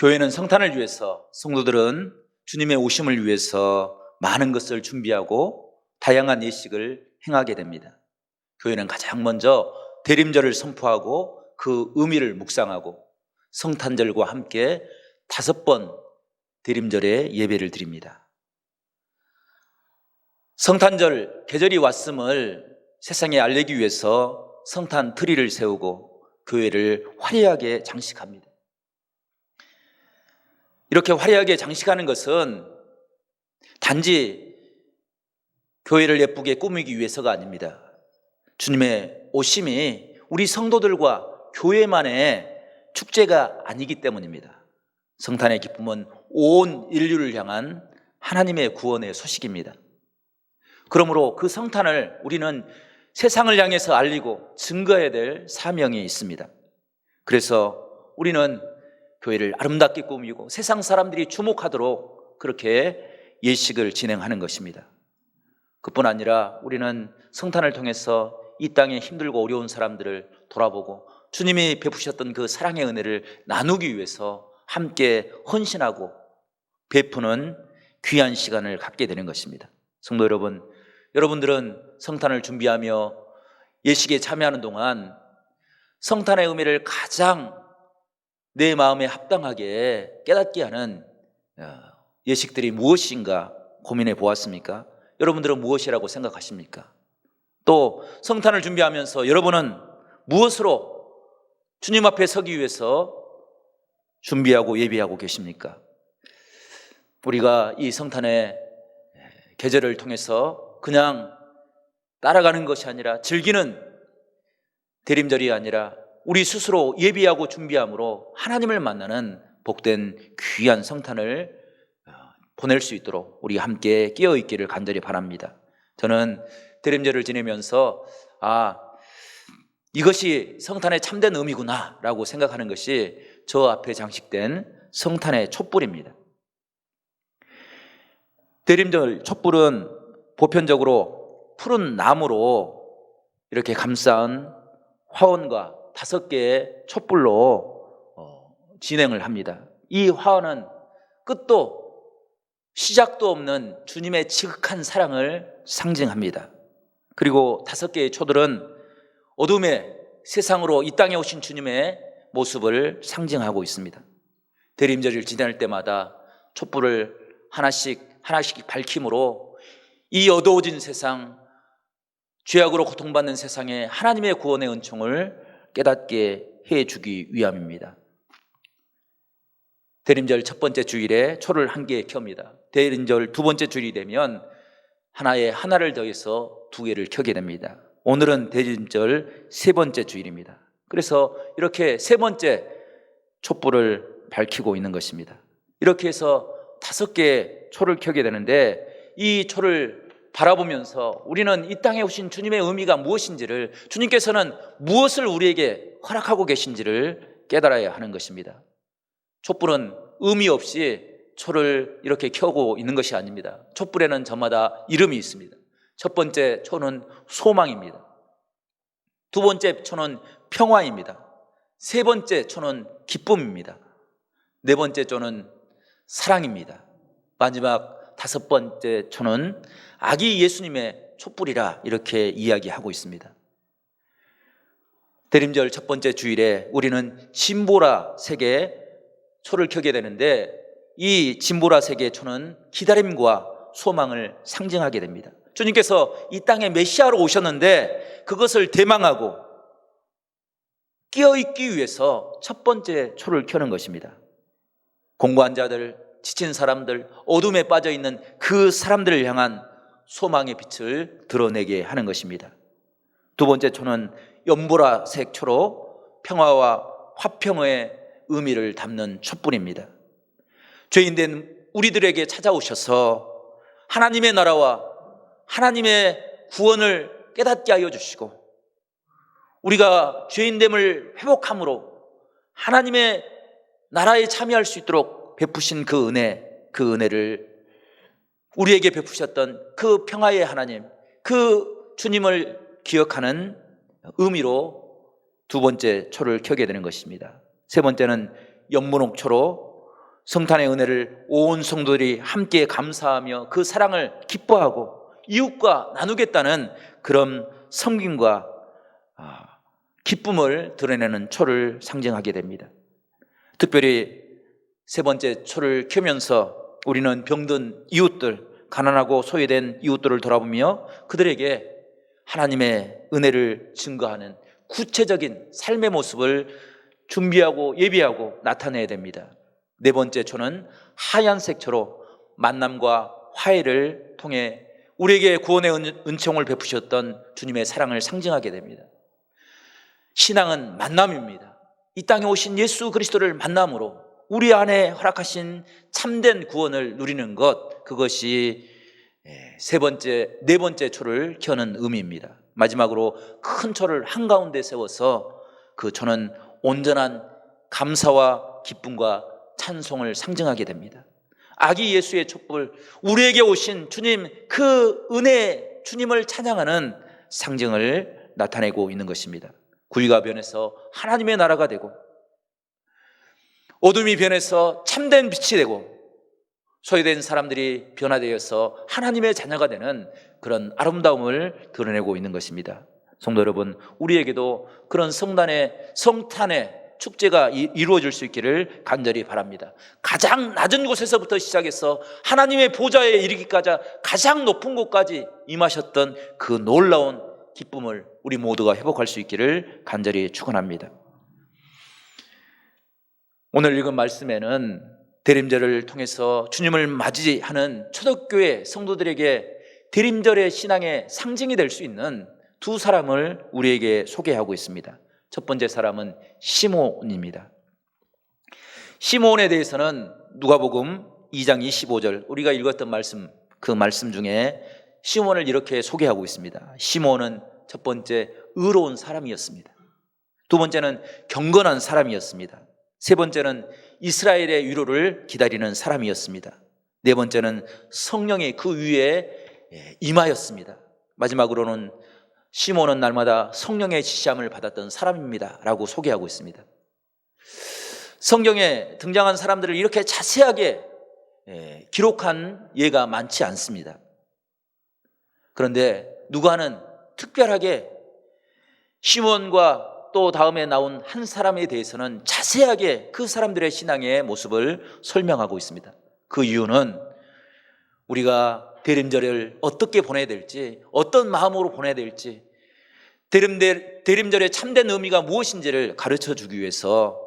교회는 성탄을 위해서, 성도들은 주님의 오심을 위해서 많은 것을 준비하고 다양한 예식을 행하게 됩니다. 교회는 가장 먼저 대림절을 선포하고 그 의미를 묵상하고 성탄절과 함께 5번 대림절에 예배를 드립니다. 성탄절 계절이 왔음을 세상에 알리기 위해서 성탄 트리를 세우고 교회를 화려하게 장식합니다. 이렇게 화려하게 장식하는 것은 단지 교회를 예쁘게 꾸미기 위해서가 아닙니다. 주님의 오심이 우리 성도들과 교회만의 축제가 아니기 때문입니다. 성탄의 기쁨은 온 인류를 향한 하나님의 구원의 소식입니다. 그러므로 그 성탄을 우리는 세상을 향해서 알리고 증거해야 될 사명이 있습니다. 그래서 우리는 교회를 아름답게 꾸미고 세상 사람들이 주목하도록 그렇게 예식을 진행하는 것입니다. 그뿐 아니라 우리는 성탄을 통해서 이 땅에 힘들고 어려운 사람들을 돌아보고 주님이 베푸셨던 그 사랑의 은혜를 나누기 위해서 함께 헌신하고 베푸는 귀한 시간을 갖게 되는 것입니다. 성도 여러분, 여러분들은 성탄을 준비하며 예식에 참여하는 동안 성탄의 의미를 가장 내 마음에 합당하게 깨닫게 하는 예식들이 무엇인가 고민해 보았습니까? 여러분들은 무엇이라고 생각하십니까? 또 성탄을 준비하면서 여러분은 무엇으로 주님 앞에 서기 위해서 준비하고 예비하고 계십니까? 우리가 이 성탄의 계절을 통해서 그냥 따라가는 것이 아니라 즐기는 대림절이 아니라 우리 스스로 예비하고 준비함으로 하나님을 만나는 복된 귀한 성탄을 보낼 수 있도록 우리 함께 깨어있기를 간절히 바랍니다. 저는 대림절을 지내면서 이것이 성탄의 참된 의미구나 라고 생각하는 것이 저 앞에 장식된 성탄의 촛불입니다. 대림절 촛불은 보편적으로 푸른 나무로 이렇게 감싼 화원과 5개의 촛불로 진행을 합니다. 이 화원은 끝도 시작도 없는 주님의 지극한 사랑을 상징합니다. 그리고 5개의 초들은 어둠의 세상으로 이 땅에 오신 주님의 모습을 상징하고 있습니다. 대림절을 지낼 때마다 촛불을 하나씩 밝힘으로 이 어두워진 세상, 죄악으로 고통받는 세상에 하나님의 구원의 은총을 깨닫게 해주기 위함입니다. 대림절 첫 번째 주일에 초를 1개 켭니다. 대림절 2번째 주일이 되면 하나를 더해서 2개를 켜게 됩니다. 오늘은 대림절 3번째 주일입니다. 그래서 이렇게 3번째 촛불을 밝히고 있는 것입니다. 이렇게 해서 5개의 초를 켜게 되는데 이 초를 바라보면서 우리는 이 땅에 오신 주님의 의미가 무엇인지를, 주님께서는 무엇을 우리에게 허락하고 계신지를 깨달아야 하는 것입니다. 촛불은 의미 없이 초를 이렇게 켜고 있는 것이 아닙니다. 촛불에는 저마다 이름이 있습니다. 첫 번째 초는 소망입니다. 2번째 초는 평화입니다. 3번째 초는 기쁨입니다. 4번째 초는 사랑입니다. 마지막 5번째 초는 아기 예수님의 촛불이라 이렇게 이야기하고 있습니다. 대림절 첫 번째 주일에 우리는 진보라 색의 초를 켜게 되는데 이 진보라 색의 초는 기다림과 소망을 상징하게 됩니다. 주님께서 이 땅에 메시아로 오셨는데 그것을 대망하고 깨어있기 위해서 첫 번째 초를 켜는 것입니다. 공고한 자들, 지친 사람들, 어둠에 빠져있는 그 사람들을 향한 소망의 빛을 드러내게 하는 것입니다. 2번째 초는 연보라색 초로 평화와 화평의 의미를 담는 촛불입니다. 죄인된 우리들에게 찾아오셔서 하나님의 나라와 하나님의 구원을 깨닫게 하여 주시고 우리가 죄인됨을 회복함으로 하나님의 나라에 참여할 수 있도록 베푸신 그 은혜를 우리에게 베푸셨던 그 평화의 하나님, 그 주님을 기억하는 의미로 2번째 초를 켜게 되는 것입니다. 3번째는 연문옥초로 성탄의 은혜를 온 성도들이 함께 감사하며 그 사랑을 기뻐하고 이웃과 나누겠다는 그런 섬김과 기쁨을 드러내는 초를 상징하게 됩니다. 특별히 세 번째 초를 켜면서 우리는 병든 이웃들, 가난하고 소외된 이웃들을 돌아보며 그들에게 하나님의 은혜를 증거하는 구체적인 삶의 모습을 준비하고 예비하고 나타내야 됩니다. 네 번째 초는 하얀색 초로 만남과 화해를 통해 우리에게 구원의 은총을 베푸셨던 주님의 사랑을 상징하게 됩니다. 신앙은 만남입니다. 이 땅에 오신 예수 그리스도를 만남으로 우리 안에 허락하신 참된 구원을 누리는 것, 그것이 네 번째 초를 켜는 의미입니다. 마지막으로 큰 초를 한가운데 세워서 그 초는 온전한 감사와 기쁨과 찬송을 상징하게 됩니다. 아기 예수의 촛불, 우리에게 오신 주님, 그 은혜, 주님을 찬양하는 상징을 나타내고 있는 것입니다. 구이가 변해서 하나님의 나라가 되고 어둠이 변해서 참된 빛이 되고 소외된 사람들이 변화되어서 하나님의 자녀가 되는 그런 아름다움을 드러내고 있는 것입니다. 성도 여러분, 우리에게도 그런 성탄의 축제가 이루어질 수 있기를 간절히 바랍니다. 가장 낮은 곳에서부터 시작해서 하나님의 보좌에 이르기까지 가장 높은 곳까지 임하셨던 그 놀라운 기쁨을 우리 모두가 회복할 수 있기를 간절히 축원합니다. 오늘 읽은 말씀에는 대림절을 통해서 주님을 맞이하는 초대교회 성도들에게 대림절의 신앙의 상징이 될 수 있는 두 사람을 우리에게 소개하고 있습니다. 첫 번째 사람은 시몬입니다. 시몬에 대해서는 누가복음 2장 25절 우리가 읽었던 말씀, 그 말씀 중에 시몬을 이렇게 소개하고 있습니다. 시몬은 첫 번째 의로운 사람이었습니다. 두 번째는 경건한 사람이었습니다. 세 번째는 이스라엘의 위로를 기다리는 사람이었습니다. 네 번째는 성령이 그 위에 임하였습니다. 마지막으로는 시몬은 날마다 성령의 지시함을 받았던 사람입니다 라고 소개하고 있습니다. 성경에 등장한 사람들을 이렇게 자세하게 기록한 예가 많지 않습니다. 그런데 누가는 특별하게 시몬과 또 다음에 나온 한 사람에 대해서는 자세하게 그 사람들의 신앙의 모습을 설명하고 있습니다. 그 이유는 우리가 대림절을 어떻게 보내야 될지, 어떤 마음으로 보내야 될지, 대림절의 참된 의미가 무엇인지를 가르쳐 주기 위해서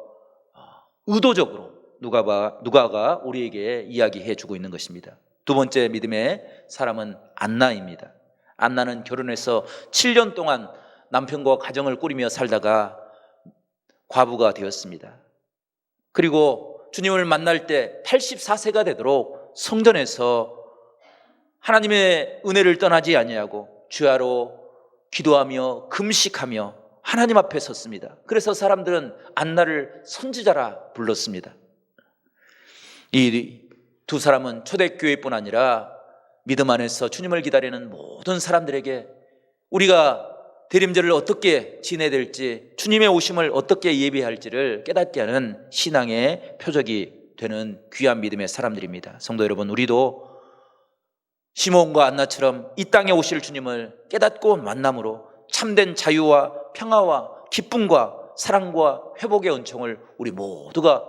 의도적으로 누가가 우리에게 이야기해 주고 있는 것입니다. 두 번째 믿음의 사람은 안나입니다. 안나는 결혼해서 7년 동안 남편과 가정을 꾸리며 살다가 과부가 되었습니다. 그리고 주님을 만날 때 84세가 되도록 성전에서 하나님의 은혜를 떠나지 아니하고 주야로 기도하며 금식하며 하나님 앞에 섰습니다. 그래서 사람들은 안나를 선지자라 불렀습니다. 이 두 사람은 초대교회뿐 아니라 믿음 안에서 주님을 기다리는 모든 사람들에게 우리가 대림절을 어떻게 지내야 될지, 주님의 오심을 어떻게 예비할지를 깨닫게 하는 신앙의 표적이 되는 귀한 믿음의 사람들입니다. 성도 여러분, 우리도 시몬과 안나처럼 이 땅에 오실 주님을 깨닫고 만남으로 참된 자유와 평화와 기쁨과 사랑과 회복의 은총을 우리 모두가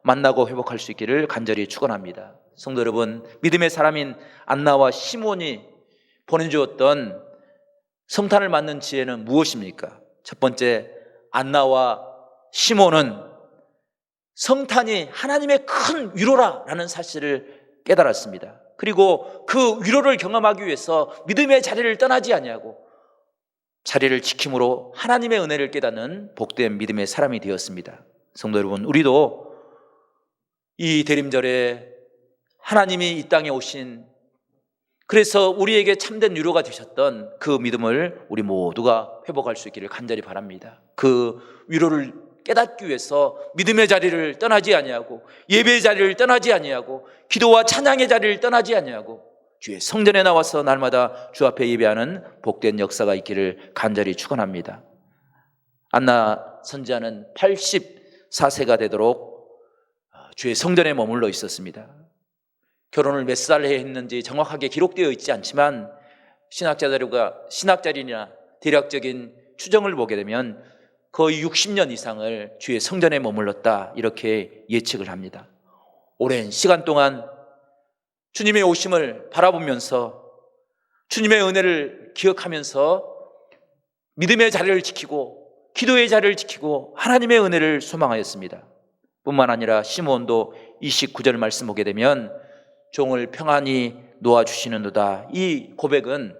만나고 회복할 수 있기를 간절히 축원합니다. 성도 여러분, 믿음의 사람인 안나와 시몬이 보내주었던 성탄을 맞는 지혜는 무엇입니까? 첫 번째, 안나와 시몬은 성탄이 하나님의 큰 위로라는 사실을 깨달았습니다. 그리고 그 위로를 경험하기 위해서 믿음의 자리를 떠나지 아니하고 자리를 지킴으로 하나님의 은혜를 깨닫는 복된 믿음의 사람이 되었습니다. 성도 여러분, 우리도 이 대림절에 하나님이 이 땅에 오신, 그래서 우리에게 참된 위로가 되셨던 그 믿음을 우리 모두가 회복할 수 있기를 간절히 바랍니다. 그 위로를 깨닫기 위해서 믿음의 자리를 떠나지 아니하고 예배의 자리를 떠나지 아니하고 기도와 찬양의 자리를 떠나지 아니하고 주의 성전에 나와서 날마다 주 앞에 예배하는 복된 역사가 있기를 간절히 축원합니다. 안나 선지자는 84세가 되도록 주의 성전에 머물러 있었습니다. 결혼을 몇 살 했는지 정확하게 기록되어 있지 않지만 신학자들이나 대략적인 추정을 보게 되면 거의 60년 이상을 주의 성전에 머물렀다, 이렇게 예측을 합니다. 오랜 시간 동안 주님의 오심을 바라보면서 주님의 은혜를 기억하면서 믿음의 자리를 지키고 기도의 자리를 지키고 하나님의 은혜를 소망하였습니다. 뿐만 아니라 시므온도 29절 말씀 보게 되면 종을 평안히 놓아주시는도다, 이 고백은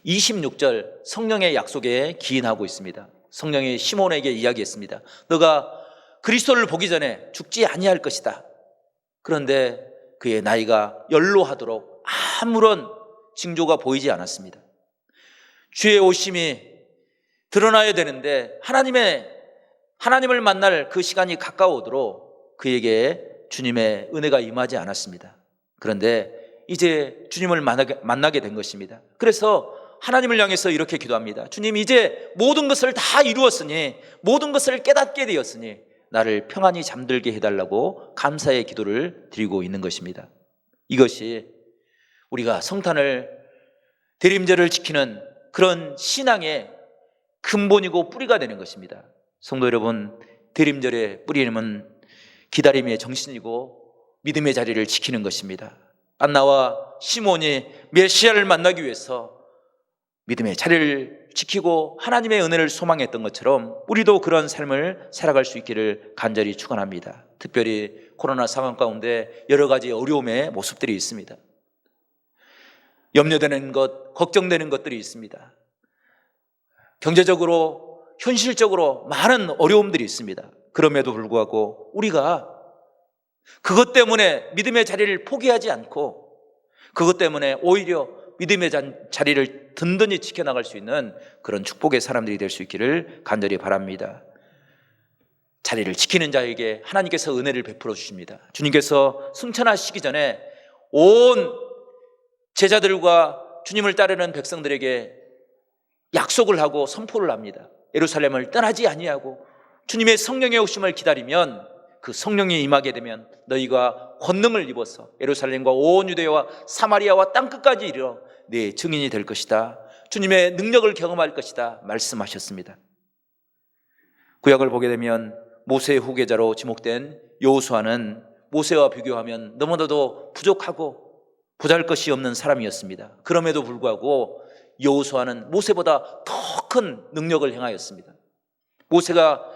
26절 성령의 약속에 기인하고 있습니다. 성령이 시몬에게 이야기했습니다. 너가 그리스도를 보기 전에 죽지 아니할 것이다. 그런데 그의 나이가 연로하도록 아무런 징조가 보이지 않았습니다. 주의 오심이 드러나야 되는데 하나님을 만날 그 시간이 가까워오도록 그에게 주님의 은혜가 임하지 않았습니다. 그런데 이제 주님을 만나게 된 것입니다. 그래서 하나님을 향해서 이렇게 기도합니다. 주님, 이제 모든 것을 다 이루었으니, 모든 것을 깨닫게 되었으니 나를 평안히 잠들게 해달라고 감사의 기도를 드리고 있는 것입니다. 이것이 우리가 성탄을, 대림절을 지키는 그런 신앙의 근본이고 뿌리가 되는 것입니다. 성도 여러분, 대림절의 뿌리는 기다림의 정신이고 믿음의 자리를 지키는 것입니다. 안나와 시몬이 메시아를 만나기 위해서 믿음의 자리를 지키고 하나님의 은혜를 소망했던 것처럼 우리도 그런 삶을 살아갈 수 있기를 간절히 축원합니다. 특별히 코로나 상황 가운데 여러 가지 어려움의 모습들이 있습니다. 염려되는 것, 걱정되는 것들이 있습니다. 경제적으로, 현실적으로 많은 어려움들이 있습니다. 그럼에도 불구하고 우리가 그것 때문에 믿음의 자리를 포기하지 않고 그것 때문에 오히려 믿음의 자리를 든든히 지켜나갈 수 있는 그런 축복의 사람들이 될 수 있기를 간절히 바랍니다. 자리를 지키는 자에게 하나님께서 은혜를 베풀어 주십니다. 주님께서 승천하시기 전에 온 제자들과 주님을 따르는 백성들에게 약속을 하고 선포를 합니다. 예루살렘을 떠나지 아니하고 주님의 성령의 오심을 기다리면, 그 성령이 임하게 되면 너희가 권능을 입어서 예루살렘과 온 유대와 사마리아와 땅끝까지 이르러 네 증인이 될 것이다. 주님의 능력을 경험할 것이다 말씀하셨습니다. 구약을 보게 되면 모세의 후계자로 지목된 여호수아는 모세와 비교하면 너무나도 부족하고 보잘것이 없는 사람이었습니다. 그럼에도 불구하고 여호수아는 모세보다 더 큰 능력을 행하였습니다. 모세가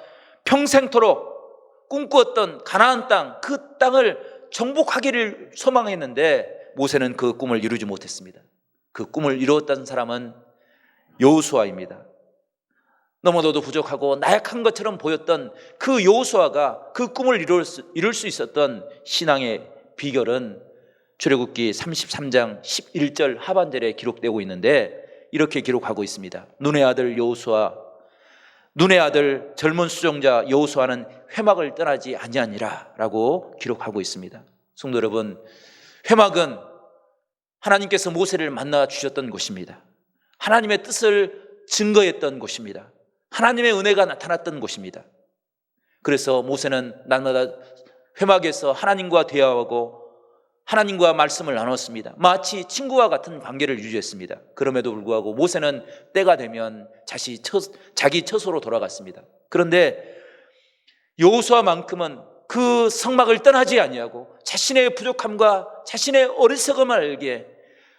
평생토록 꿈꾸었던 가나안 땅, 그 땅을 정복하기를 소망했는데 모세는 그 꿈을 이루지 못했습니다. 그 꿈을 이루었던 사람은 여호수아입니다. 너무나도 부족하고 나약한 것처럼 보였던 그 여호수아가 그 꿈을 이룰 수 있었던 신앙의 비결은 출애굽기 33장 11절 하반절에 기록되고 있는데 이렇게 기록하고 있습니다. 눈의 아들 여호수아, 눈의 아들 젊은 수종자 여호수아는 회막을 떠나지 아니하니라 라고 기록하고 있습니다. 성도 여러분, 회막은 하나님께서 모세를 만나 주셨던 곳입니다. 하나님의 뜻을 증거했던 곳입니다. 하나님의 은혜가 나타났던 곳입니다. 그래서 모세는 날마다 회막에서 하나님과 대화하고 하나님과 말씀을 나눴습니다. 마치 친구와 같은 관계를 유지했습니다. 그럼에도 불구하고 모세는 때가 되면 자기 처소로 돌아갔습니다. 그런데 여호수아만큼은 그 성막을 떠나지 아니하고 자신의 부족함과 자신의 어리석음을 알기에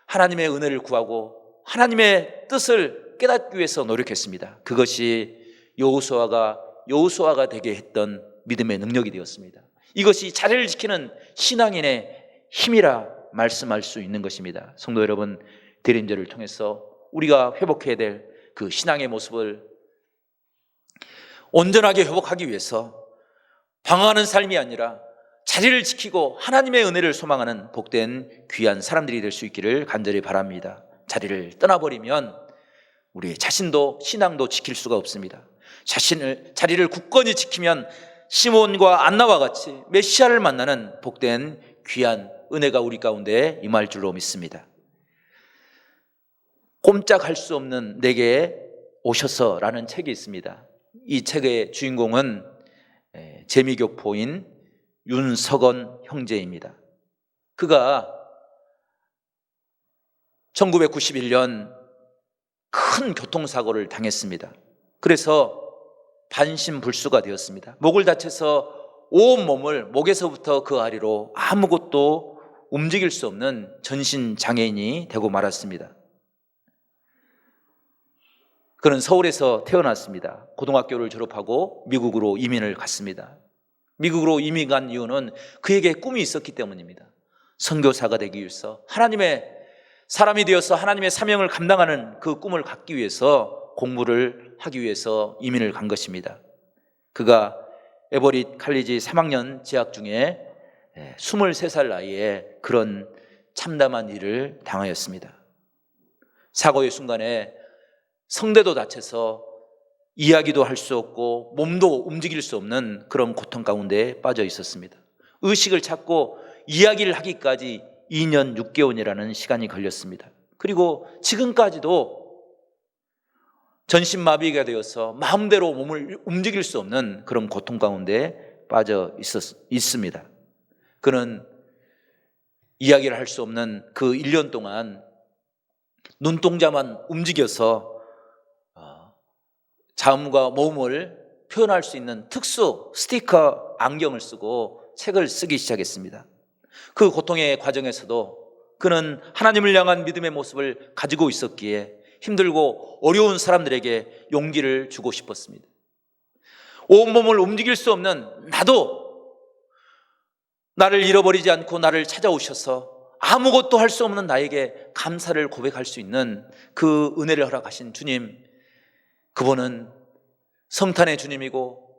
하나님의 은혜를 구하고 하나님의 뜻을 깨닫기 위해서 노력했습니다. 그것이 여호수아가 되게 했던 믿음의 능력이 되었습니다. 이것이 자리를 지키는 신앙인의 힘이라 말씀할 수 있는 것입니다. 성도 여러분, 대림절을 통해서 우리가 회복해야 될 그 신앙의 모습을 온전하게 회복하기 위해서 방황하는 삶이 아니라 자리를 지키고 하나님의 은혜를 소망하는 복된 귀한 사람들이 될 수 있기를 간절히 바랍니다. 자리를 떠나버리면 우리 자신도 신앙도 지킬 수가 없습니다. 자리를 굳건히 지키면 시몬과 안나와 같이 메시아를 만나는 복된 귀한 은혜가 우리 가운데 임할 줄로 믿습니다. 꼼짝할 수 없는 내게 오셔서라는 책이 있습니다. 이 책의 주인공은 재미교포인 윤석원 형제입니다. 그가 1991년 큰 교통사고를 당했습니다. 그래서 반신불수가 되었습니다. 목을 다쳐서 온 몸을 목에서부터 그 아래로 아무것도 움직일 수 없는 전신장애인이 되고 말았습니다. 그는 서울에서 태어났습니다. 고등학교를 졸업하고 미국으로 이민을 갔습니다. 미국으로 이민 간 이유는 그에게 꿈이 있었기 때문입니다. 선교사가 되기 위해서, 하나님의 사람이 되어서 하나님의 사명을 감당하는 그 꿈을 갖기 위해서 공부를 하기 위해서 이민을 간 것입니다. 그가 에버릿 칼리지 3학년 재학 중에 23살 나이에 그런 참담한 일을 당하였습니다. 사고의 순간에 성대도 다쳐서 이야기도 할 수 없고 몸도 움직일 수 없는 그런 고통 가운데 빠져 있었습니다. 의식을 찾고 이야기를 하기까지 2년 6개월이라는 시간이 걸렸습니다. 그리고 지금까지도 전신마비가 되어서 마음대로 몸을 움직일 수 없는 그런 고통 가운데 빠져 있습니다. 그는 이야기를 할 수 없는 그 1년 동안 눈동자만 움직여서 자음과 모음을 표현할 수 있는 특수 스티커 안경을 쓰고 책을 쓰기 시작했습니다. 그 고통의 과정에서도 그는 하나님을 향한 믿음의 모습을 가지고 있었기에 힘들고 어려운 사람들에게 용기를 주고 싶었습니다. 온몸을 움직일 수 없는 나도 나를 잃어버리지 않고 나를 찾아오셔서 아무것도 할 수 없는 나에게 감사를 고백할 수 있는 그 은혜를 허락하신 주님, 그분은 성탄의 주님이고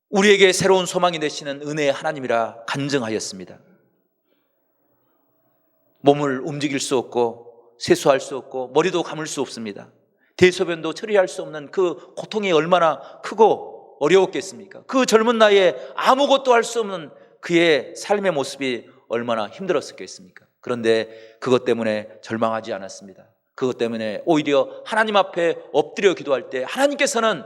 우리에게 새로운 소망이 되시는 은혜의 하나님이라 간증하였습니다. 몸을 움직일 수 없고 세수할 수 없고 머리도 감을 수 없습니다. 대소변도 처리할 수 없는 그 고통이 얼마나 크고 어려웠겠습니까? 그 젊은 나이에 아무것도 할 수 없는 그의 삶의 모습이 얼마나 힘들었겠습니까? 그런데 그것 때문에 절망하지 않았습니다. 그것 때문에 오히려 하나님 앞에 엎드려 기도할 때 하나님께서는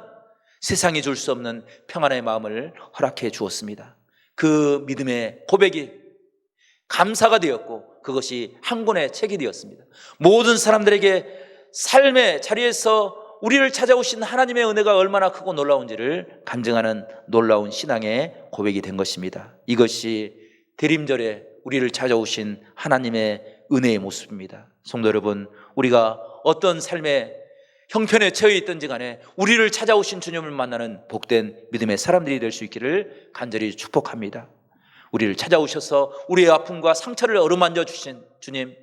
세상이 줄 수 없는 평안의 마음을 허락해 주었습니다. 그 믿음의 고백이 감사가 되었고 그것이 한 권의 책이 되었습니다. 모든 사람들에게 삶의 자리에서 우리를 찾아오신 하나님의 은혜가 얼마나 크고 놀라운지를 간증하는 놀라운 신앙의 고백이 된 것입니다. 이것이 대림절에 우리를 찾아오신 하나님의 은혜의 모습입니다. 성도 여러분, 우리가 어떤 삶의 형편에 처해 있든지 간에 우리를 찾아오신 주님을 만나는 복된 믿음의 사람들이 될 수 있기를 간절히 축복합니다. 우리를 찾아오셔서 우리의 아픔과 상처를 어루만져 주신 주님,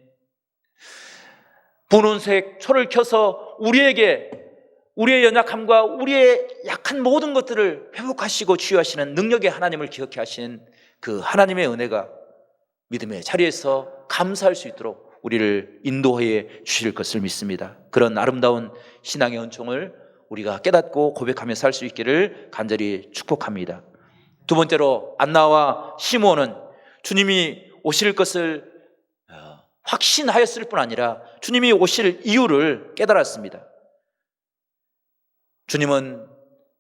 분홍색 초를 켜서 우리에게 우리의 연약함과 우리의 약한 모든 것들을 회복하시고 치유하시는 능력의 하나님을 기억해 하신 그 하나님의 은혜가 믿음의 자리에서 감사할 수 있도록 우리를 인도해 주실 것을 믿습니다. 그런 아름다운 신앙의 은총을 우리가 깨닫고 고백하며 살 수 있기를 간절히 축복합니다. 두 번째로 안나와 시므온은 주님이 오실 것을 확신하였을 뿐 아니라 주님이 오실 이유를 깨달았습니다. 주님은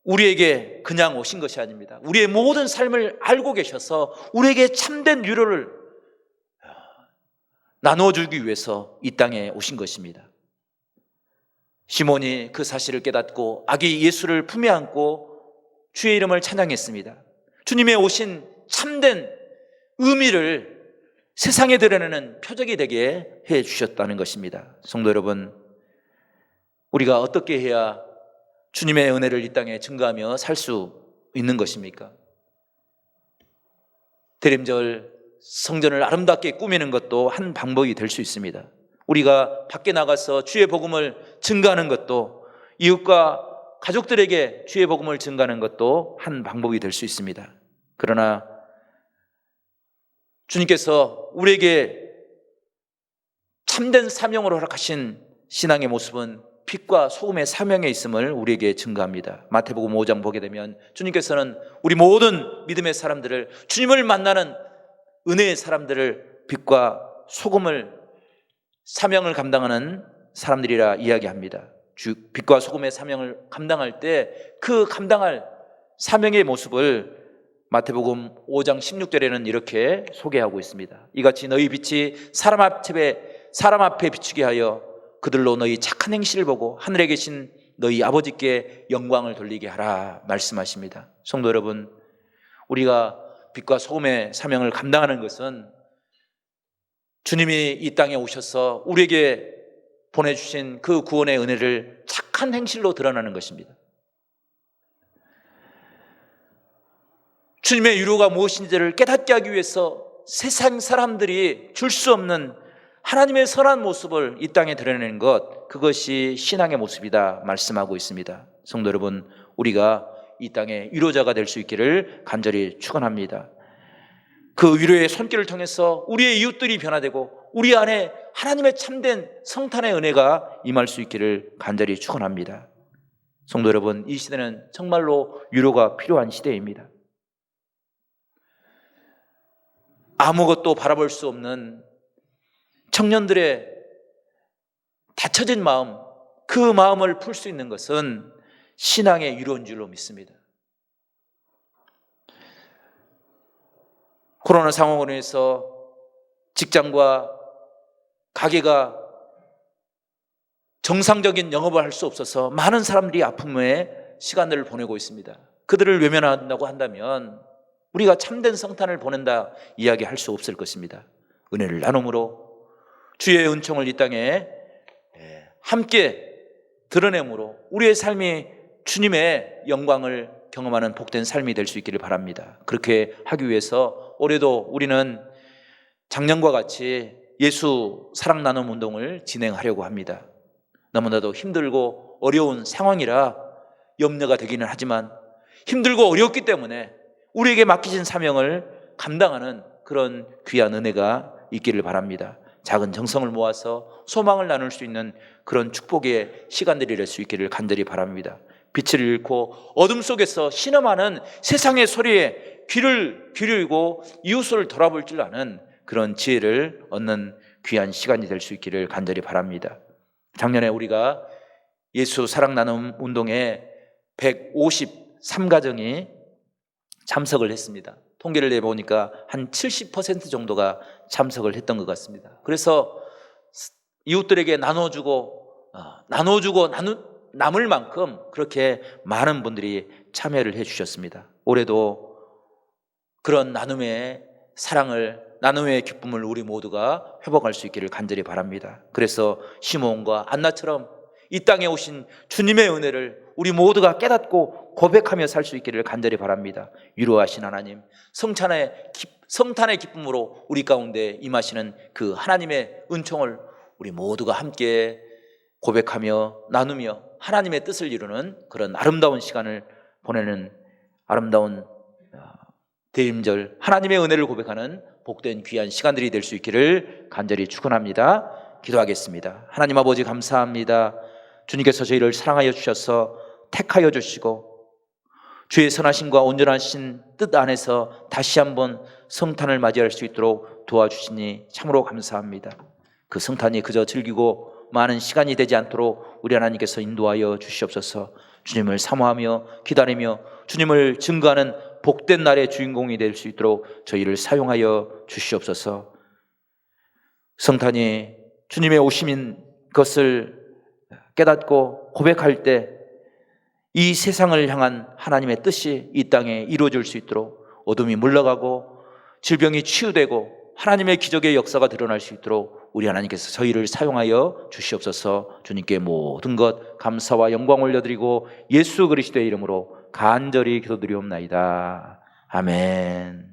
우리에게 그냥 오신 것이 아닙니다. 우리의 모든 삶을 알고 계셔서 우리에게 참된 위로를 나누어주기 위해서 이 땅에 오신 것입니다. 시몬이 그 사실을 깨닫고 아기 예수를 품에 안고 주의 이름을 찬양했습니다. 주님의 오신 참된 의미를 세상에 드러내는 표적이 되게 해 주셨다는 것입니다. 성도 여러분, 우리가 어떻게 해야 주님의 은혜를 이 땅에 증거하며 살 수 있는 것입니까? 대림절 성전을 아름답게 꾸미는 것도 한 방법이 될 수 있습니다. 우리가 밖에 나가서 주의 복음을 증거하는 것도, 이웃과 가족들에게 주의 복음을 증거하는 것도 한 방법이 될 수 있습니다. 그러나 주님께서 우리에게 참된 사명으로 허락하신 신앙의 모습은 빛과 소금의 사명에 있음을 우리에게 증거합니다. 마태복음 5장 보게 되면 주님께서는 우리 모든 믿음의 사람들을, 주님을 만나는 은혜의 사람들을 빛과 소금을, 사명을 감당하는 사람들이라 이야기합니다. 빛과 소금의 사명을 감당할 때 그 감당할 사명의 모습을 마태복음 5장 16절에는 이렇게 소개하고 있습니다. 이같이 너희 빛이 사람 앞에 비추게 하여 그들로 너희 착한 행실을 보고 하늘에 계신 너희 아버지께 영광을 돌리게 하라 말씀하십니다. 성도 여러분, 우리가 빛과 소금의 사명을 감당하는 것은 주님이 이 땅에 오셔서 우리에게 보내주신 그 구원의 은혜를 착한 행실로 드러나는 것입니다. 주님의 유로가 무엇인지를 깨닫게 하기 위해서 세상 사람들이 줄 수 없는 하나님의 선한 모습을 이 땅에 드러내는 것, 그것이 신앙의 모습이다 말씀하고 있습니다. 성도 여러분, 우리가 이 땅의 위로자가 될 수 있기를 간절히 축원합니다. 그 위로의 손길을 통해서 우리의 이웃들이 변화되고 우리 안에 하나님의 참된 성탄의 은혜가 임할 수 있기를 간절히 축원합니다. 성도 여러분, 이 시대는 정말로 위로가 필요한 시대입니다. 아무것도 바라볼 수 없는 청년들의 닫혀진 마음, 그 마음을 풀 수 있는 것은 신앙의 위로인 줄로 믿습니다. 코로나 상황으로 인해서 직장과 가게가 정상적인 영업을 할 수 없어서 많은 사람들이 아픔의 시간들을 보내고 있습니다. 그들을 외면한다고 한다면 우리가 참된 성탄을 보낸다 이야기할 수 없을 것입니다. 은혜를 나눔으로 주의 은총을 이 땅에 함께 드러내므로 우리의 삶이 주님의 영광을 경험하는 복된 삶이 될 수 있기를 바랍니다. 그렇게 하기 위해서 올해도 우리는 작년과 같이 예수 사랑 나눔 운동을 진행하려고 합니다. 너무나도 힘들고 어려운 상황이라 염려가 되기는 하지만 힘들고 어렵기 때문에 우리에게 맡기신 사명을 감당하는 그런 귀한 은혜가 있기를 바랍니다. 작은 정성을 모아서 소망을 나눌 수 있는 그런 축복의 시간들이 될 수 있기를 간절히 바랍니다. 빛을 잃고 어둠 속에서 신음하는 세상의 소리에 귀를 기울이고 이웃을 돌아볼 줄 아는 그런 지혜를 얻는 귀한 시간이 될 수 있기를 간절히 바랍니다. 작년에 우리가 예수 사랑 나눔 운동에 153가정이 참석을 했습니다. 통계를 내보니까 한 70% 정도가 참석을 했던 것 같습니다. 그래서 이웃들에게 나눠주고 남을 만큼 그렇게 많은 분들이 참여를 해주셨습니다. 올해도 그런 나눔의 사랑을, 나눔의 기쁨을 우리 모두가 회복할 수 있기를 간절히 바랍니다. 그래서 시므온과 안나처럼 이 땅에 오신 주님의 은혜를 우리 모두가 깨닫고 고백하며 살 수 있기를 간절히 바랍니다. 위로하신 하나님, 성탄의 기쁨으로 우리 가운데 임하시는 그 하나님의 은총을 우리 모두가 함께 고백하며 나누며 하나님의 뜻을 이루는 그런 아름다운 시간을 보내는 아름다운 대임절, 하나님의 은혜를 고백하는 복된 귀한 시간들이 될 수 있기를 간절히 축원합니다. 기도하겠습니다. 하나님 아버지 감사합니다. 주님께서 저희를 사랑하여 주셔서 택하여 주시고 주의 선하심과 온전하신 뜻 안에서 다시 한번 성탄을 맞이할 수 있도록 도와주시니 참으로 감사합니다. 그 성탄이 그저 즐기고 많은 시간이 되지 않도록 우리 하나님께서 인도하여 주시옵소서. 주님을 사모하며 기다리며 주님을 증거하는 복된 날의 주인공이 될 수 있도록 저희를 사용하여 주시옵소서. 성탄이 주님의 오심인 것을 깨닫고 고백할 때 이 세상을 향한 하나님의 뜻이 이 땅에 이루어질 수 있도록 어둠이 물러가고 질병이 치유되고 하나님의 기적의 역사가 드러날 수 있도록 우리 하나님께서 저희를 사용하여 주시옵소서. 주님께 모든 것 감사와 영광 올려드리고 예수 그리스도의 이름으로 간절히 기도드리옵나이다. 아멘.